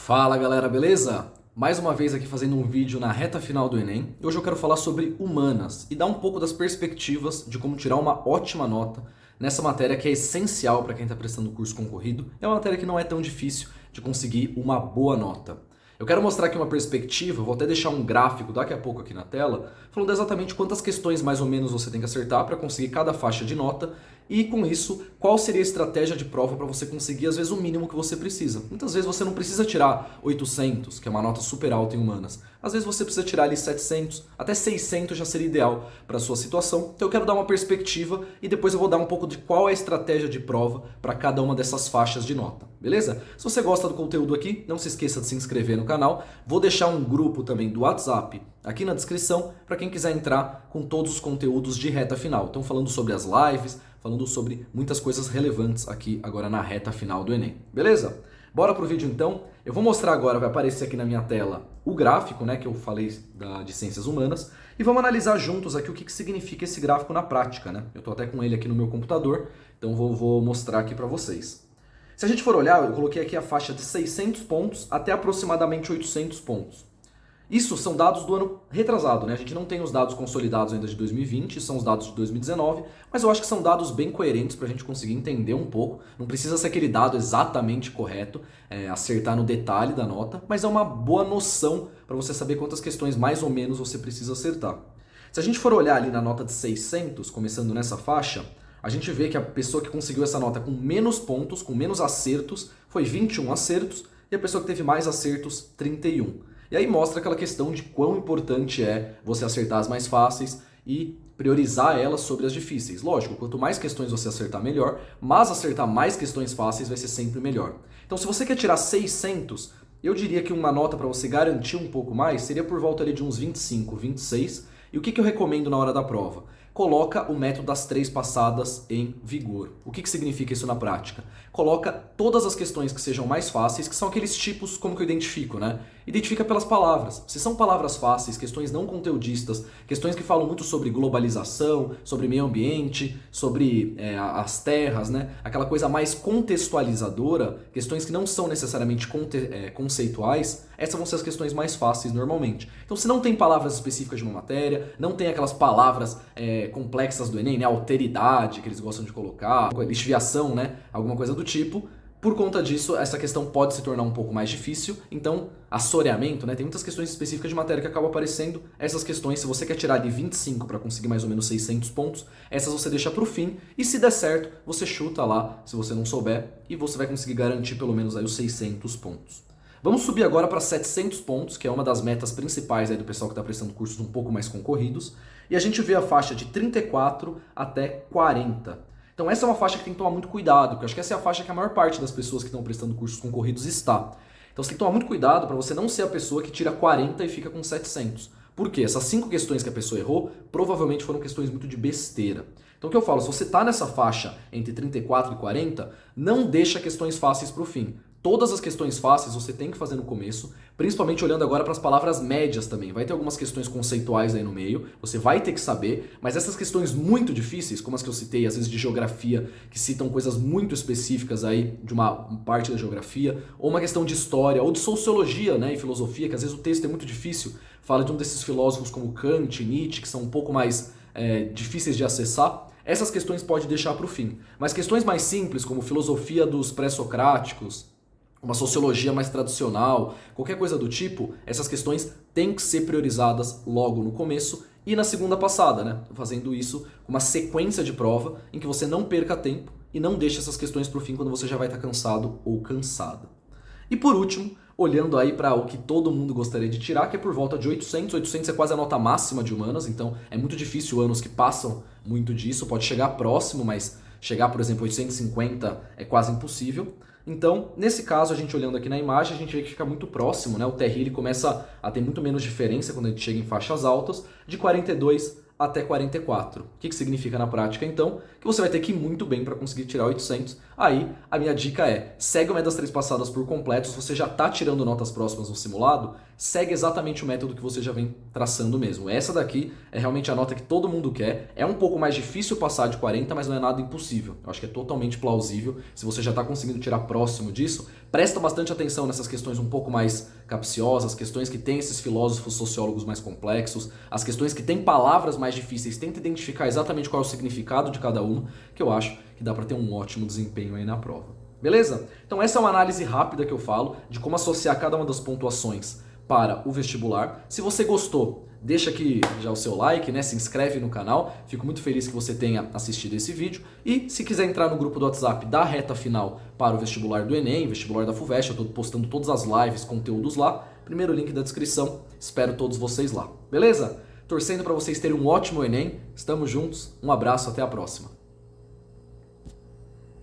Fala galera, beleza? Mais uma vez aqui fazendo um vídeo na reta final do Enem. Hoje eu quero falar sobre humanas e dar um pouco das perspectivas de como tirar uma ótima nota nessa matéria que é essencial para quem está prestando curso concorrido. É uma matéria que não é tão difícil de conseguir uma boa nota. Eu quero mostrar aqui uma perspectiva, vou até deixar um gráfico daqui a pouco aqui na tela, falando exatamente quantas questões mais ou menos você tem que acertar para conseguir cada faixa de nota e, com isso, qual seria a estratégia de prova para você conseguir, às vezes, o mínimo que você precisa. Muitas vezes você não precisa tirar 800, que é uma nota super alta em humanas. Às vezes você precisa tirar ali 700, até 600 já seria ideal para a sua situação. Então eu quero dar uma perspectiva e depois eu vou dar um pouco de qual é a estratégia de prova para cada uma dessas faixas de nota, beleza? Se você gosta do conteúdo aqui, não se esqueça de se inscrever no canal. Vou deixar um grupo também do WhatsApp aqui na descrição para quem quiser entrar com todos os conteúdos de reta final. Então falando sobre as lives, falando sobre muitas coisas relevantes aqui agora na reta final do Enem, beleza? Bora pro vídeo então. Eu vou mostrar agora, vai aparecer aqui na minha tela o gráfico, né, que eu falei de Ciências Humanas, e vamos analisar juntos aqui o que significa esse gráfico na prática, né? Eu tô até com ele aqui no meu computador, então vou mostrar aqui para vocês. Se a gente for olhar, eu coloquei aqui a faixa de 600 pontos até aproximadamente 800 pontos. Isso são dados do ano retrasado, né? A gente não tem os dados consolidados ainda de 2020, são os dados de 2019, mas eu acho que são dados bem coerentes para a gente conseguir entender um pouco. Não precisa ser aquele dado exatamente correto, acertar no detalhe da nota, mas é uma boa noção para você saber quantas questões mais ou menos você precisa acertar. Se a gente for olhar ali na nota de 600, começando nessa faixa, a gente vê que a pessoa que conseguiu essa nota com menos pontos, com menos acertos, foi 21 acertos, e a pessoa que teve mais acertos, 31. E aí mostra aquela questão de quão importante é você acertar as mais fáceis e priorizar elas sobre as difíceis. Lógico, quanto mais questões você acertar, melhor, mas acertar mais questões fáceis vai ser sempre melhor. Então se você quer tirar 600, eu diria que uma nota para você garantir um pouco mais seria por volta ali de uns 25, 26. E o que eu recomendo na hora da prova? Coloca o método das 3 passadas em vigor. O que significa isso na prática? Coloca todas as questões que sejam mais fáceis, que são aqueles tipos, como que eu identifico, né? Identifica pelas palavras. Se são palavras fáceis, questões não conteudistas, questões que falam muito sobre globalização, sobre meio ambiente, sobre as terras, né? Aquela coisa mais contextualizadora, questões que não são necessariamente conceituais, essas vão ser as questões mais fáceis normalmente. Então se não tem palavras específicas de uma matéria, não tem aquelas palavras complexas do Enem, né? Alteridade, que eles gostam de colocar, lixiviação, né? Alguma coisa do tipo. Por conta disso, essa questão pode se tornar um pouco mais difícil, então assoreamento, né? Tem muitas questões específicas de matéria que acabam aparecendo. Essas questões, se você quer tirar de 25 para conseguir mais ou menos 600 pontos, essas você deixa para o fim, e se der certo, você chuta lá, se você não souber, e você vai conseguir garantir pelo menos aí os 600 pontos. Vamos subir agora para 700 pontos, que é uma das metas principais aí do pessoal que está prestando cursos um pouco mais concorridos, e a gente vê a faixa de 34 até 40. Então essa é uma faixa que tem que tomar muito cuidado, porque eu acho que essa é a faixa que a maior parte das pessoas que estão prestando cursos concorridos está. Então você tem que tomar muito cuidado para você não ser a pessoa que tira 40 e fica com 700. Por quê? Essas 5 questões que a pessoa errou provavelmente foram questões muito de besteira. Então o que eu falo, se você está nessa faixa entre 34 e 40, não deixa questões fáceis para o fim. Todas as questões fáceis você tem que fazer no começo, principalmente olhando agora para as palavras médias também. Vai ter algumas questões conceituais aí no meio, você vai ter que saber, mas essas questões muito difíceis, como as que eu citei, às vezes de geografia, que citam coisas muito específicas aí de uma parte da geografia, ou uma questão de história, ou de sociologia, né, e filosofia, que às vezes o texto é muito difícil, fala de um desses filósofos como Kant, Nietzsche, que são um pouco mais difíceis de acessar. Essas questões pode deixar para o fim. Mas questões mais simples, como filosofia dos pré-socráticos, uma sociologia mais tradicional, qualquer coisa do tipo, essas questões têm que ser priorizadas logo no começo e na segunda passada, né? Fazendo isso com uma sequência de prova em que você não perca tempo e não deixe essas questões para o fim quando você já vai estar cansado ou cansada. E por último, olhando aí para o que todo mundo gostaria de tirar, que é por volta de 800. 800 é quase a nota máxima de humanas, então é muito difícil anos que passam muito disso, pode chegar próximo, mas chegar, por exemplo, 850 é quase impossível. Então, nesse caso, a gente olhando aqui na imagem, a gente vê que fica muito próximo, né? O TRI ele começa a ter muito menos diferença quando a gente chega em faixas altas, de 42 até 44. O que significa na prática, então? Que você vai ter que ir muito bem para conseguir tirar 800. Aí, a minha dica é, segue o método das 3 passadas por completo. Se você já está tirando notas próximas no simulado, segue exatamente o método que você já vem traçando mesmo. Essa daqui é realmente a nota que todo mundo quer. É um pouco mais difícil passar de 40, mas não é nada impossível. Eu acho que é totalmente plausível. Se você já está conseguindo tirar próximo disso, presta bastante atenção nessas questões um pouco mais capciosas, questões que têm esses filósofos sociólogos mais complexos, as questões que têm palavras mais difíceis, tenta identificar exatamente qual é o significado de cada uma, que eu acho que dá para ter um ótimo desempenho aí na prova. Beleza? Então essa é uma análise rápida que eu falo de como associar cada uma das pontuações para o vestibular. Se você gostou, deixa aqui já o seu like, né? Se inscreve no canal. Fico muito feliz que você tenha assistido esse vídeo. E se quiser entrar no grupo do WhatsApp da reta final para o vestibular do Enem, vestibular da FUVEST, eu estou postando todas as lives, conteúdos lá. Primeiro link da descrição. Espero todos vocês lá. Beleza? Torcendo para vocês terem um ótimo Enem. Estamos juntos. Um abraço, até a próxima.